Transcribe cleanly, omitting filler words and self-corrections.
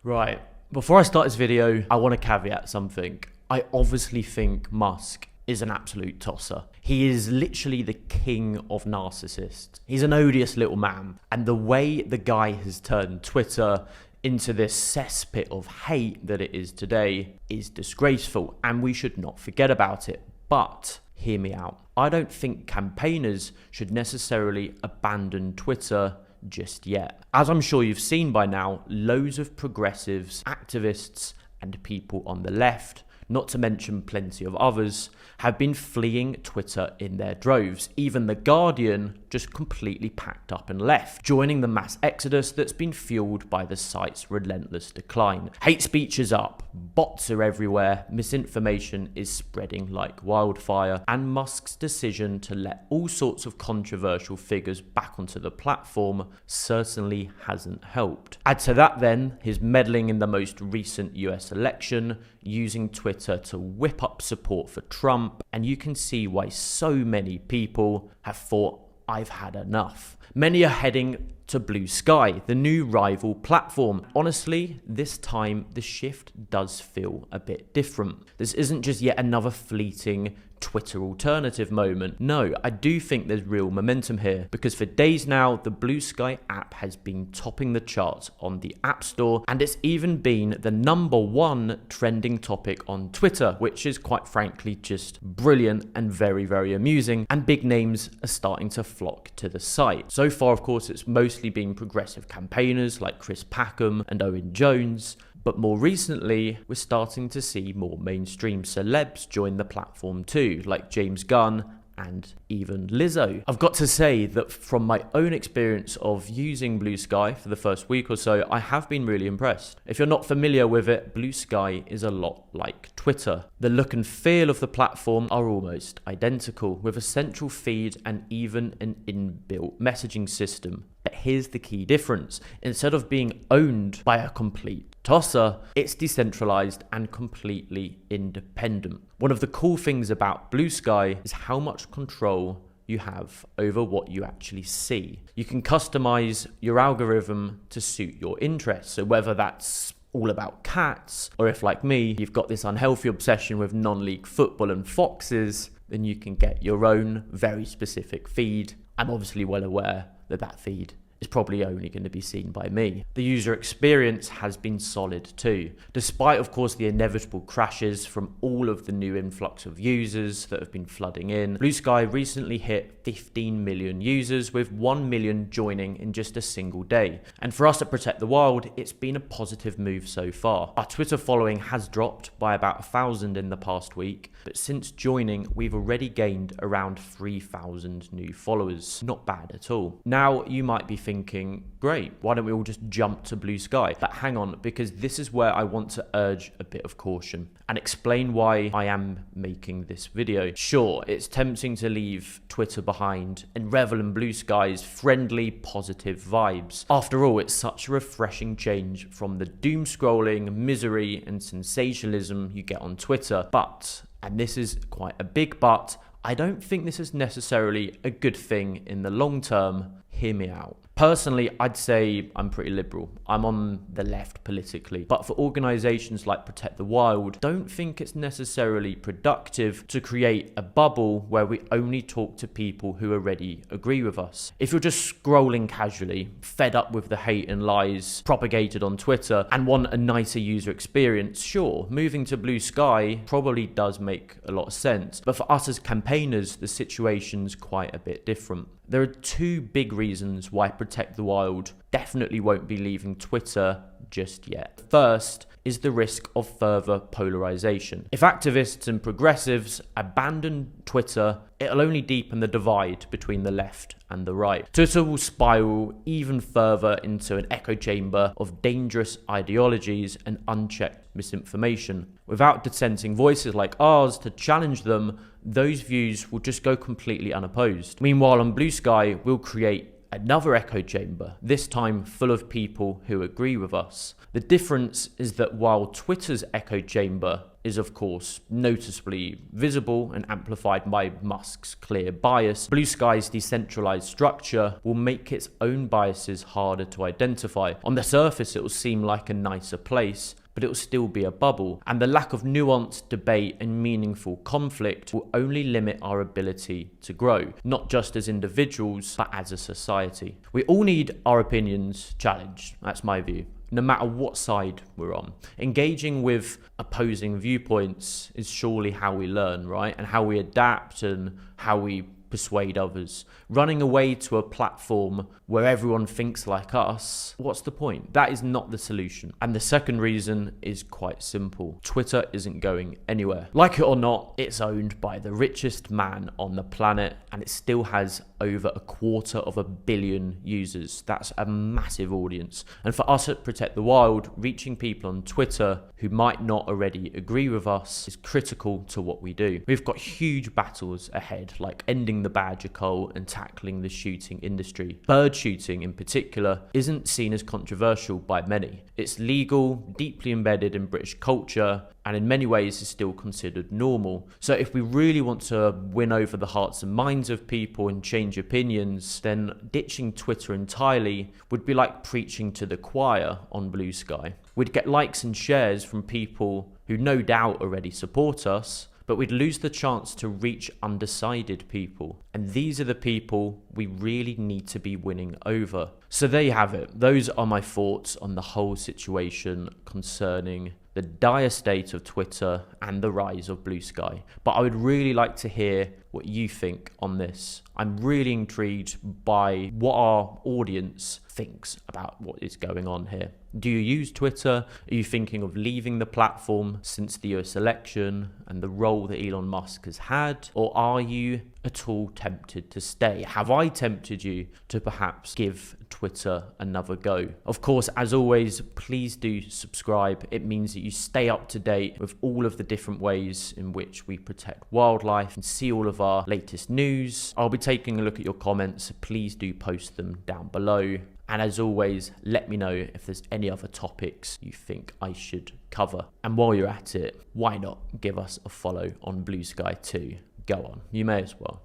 Right, before I start this video, I want to caveat something. I obviously think Musk is an absolute tosser. He is literally the king of narcissists. He's an odious little man. And the way the guy has turned Twitter into this cesspit of hate that it is today is disgraceful, and we should not forget about it. But hear me out. I don't think campaigners should necessarily abandon Twitter just yet. As I'm sure you've seen by now, loads of progressives, activists, and people on the left, not to mention plenty of others, have been fleeing Twitter in their droves. Even The Guardian just completely packed up and left, joining the mass exodus that's been fueled by the site's relentless decline. Hate speech is up, bots are everywhere, misinformation is spreading like wildfire, and Musk's decision to let all sorts of controversial figures back onto the platform certainly hasn't helped. Add to that then his meddling in the most recent US election, using Twitter to whip up support for Trump, and you can see why so many people have thought, I've had enough. Many are heading to Blue Sky, the new rival platform. Honestly, this time the shift does feel a bit different. This isn't just yet another fleeting Twitter alternative moment. No, I do think there's real momentum here, because for days now, the Blue Sky app has been topping the charts on the App Store, and it's even been the #1 trending topic on Twitter, which is quite frankly just brilliant and very, very amusing, and big names are starting to flock to the site. So far, of course, it's mostly been progressive campaigners like Chris Packham and Owen Jones, but more recently, we're starting to see more mainstream celebs join the platform too, like James Gunn and even Lizzo. I've got to say that from my own experience of using Blue Sky for the first week or so, I have been really impressed. If you're not familiar with it, Blue Sky is a lot like Twitter. The look and feel of the platform are almost identical, with a central feed and even an inbuilt messaging system. But here's the key difference. Instead of being owned by a complete tosser, it's decentralized and completely independent. One of the cool things about Blue Sky is how much control you have over what you actually see. You can customize your algorithm to suit your interests. So whether that's all about cats, or if like me, you've got this unhealthy obsession with non-league football and foxes, then you can get your own very specific feed. I'm obviously well aware that that feed is probably only going to be seen by me. The user experience has been solid too. Despite, of course, the inevitable crashes from all of the new influx of users that have been flooding in, Blue Sky recently hit 15 million users, with 1 million joining in just a single day. And for us at Protect the Wild, it's been a positive move so far. Our Twitter following has dropped by about 1,000 in the past week, but since joining, we've already gained around 3,000 new followers. Not bad at all. Now, you might be thinking, great, why don't we all just jump to Blue Sky? But hang on, because this is where I want to urge a bit of caution and explain why I am making this video. Sure, it's tempting to leave Twitter behind and revel in Blue Sky's friendly, positive vibes. After all, it's such a refreshing change from the doom scrolling, misery, and sensationalism you get on Twitter. But, and this is quite a big but, I don't think this is necessarily a good thing in the long term. Hear me out. Personally, I'd say I'm pretty liberal. I'm on the left politically. But for organisations like Protect the Wild, don't think it's necessarily productive to create a bubble where we only talk to people who already agree with us. If you're just scrolling casually, fed up with the hate and lies propagated on Twitter, and want a nicer user experience, sure, moving to Blue Sky probably does make a lot of sense. But for us as campaigners, the situation's quite a bit different. There are two big reasons why Protect the Wild definitely won't be leaving Twitter just yet. First is the risk of further polarization. If activists and progressives abandon Twitter, it'll only deepen the divide between the left and the right. Twitter will spiral even further into an echo chamber of dangerous ideologies and unchecked misinformation. Without dissenting voices like ours to challenge them, those views will just go completely unopposed. Meanwhile, on Blue Sky, we'll create another echo chamber, this time full of people who agree with us. The difference is that while Twitter's echo chamber is of course noticeably visible and amplified by Musk's clear bias, Blue Sky's decentralized structure will make its own biases harder to identify. On the surface, it will seem like a nicer place, but it will still be a bubble, and the lack of nuance, debate, and meaningful conflict will only limit our ability to grow, not just as individuals, but as a society. We all need our opinions challenged, that's my view, no matter what side we're on. Engaging with opposing viewpoints is surely how we learn, right? And how we adapt and how we persuade others. Running away to a platform where everyone thinks like us, what's the point? That is not the solution. And the second reason is quite simple. Twitter isn't going anywhere. Like it or not, it's owned by the richest man on the planet, and it still has over 250 million users. That's a massive audience. And for us at Protect the Wild, reaching people on Twitter who might not already agree with us is critical to what we do. We've got huge battles ahead, like ending the badger cull and tackling the shooting industry. Bird shooting in particular isn't seen as controversial by many. It's legal, deeply embedded in British culture, and in many ways is still considered normal. So if we really want to win over the hearts and minds of people and change opinions, then ditching Twitter entirely would be like preaching to the choir on Blue Sky. We'd get likes and shares from people who no doubt already support us, but we'd lose the chance to reach undecided people. And these are the people we really need to be winning over. So there you have it. Those are my thoughts on the whole situation concerning the dire state of Twitter and the rise of Blue Sky. But I would really like to hear what you think on this. I'm really intrigued by what our audience thinks about what is going on here. Do you use Twitter? Are you thinking of leaving the platform since the US election and the role that Elon Musk has had? Or are you at all tempted to stay? Have I tempted you to perhaps give Twitter another go? Of course, as always, please do subscribe. It means that you stay up to date with all of the different ways in which we protect wildlife and see all of our latest news. I'll be taking a look at your comments. Please do post them down below. And as always, let me know if there's any other topics you think I should cover. And while you're at it, why not give us a follow on Blue Sky too? Go on, you may as well.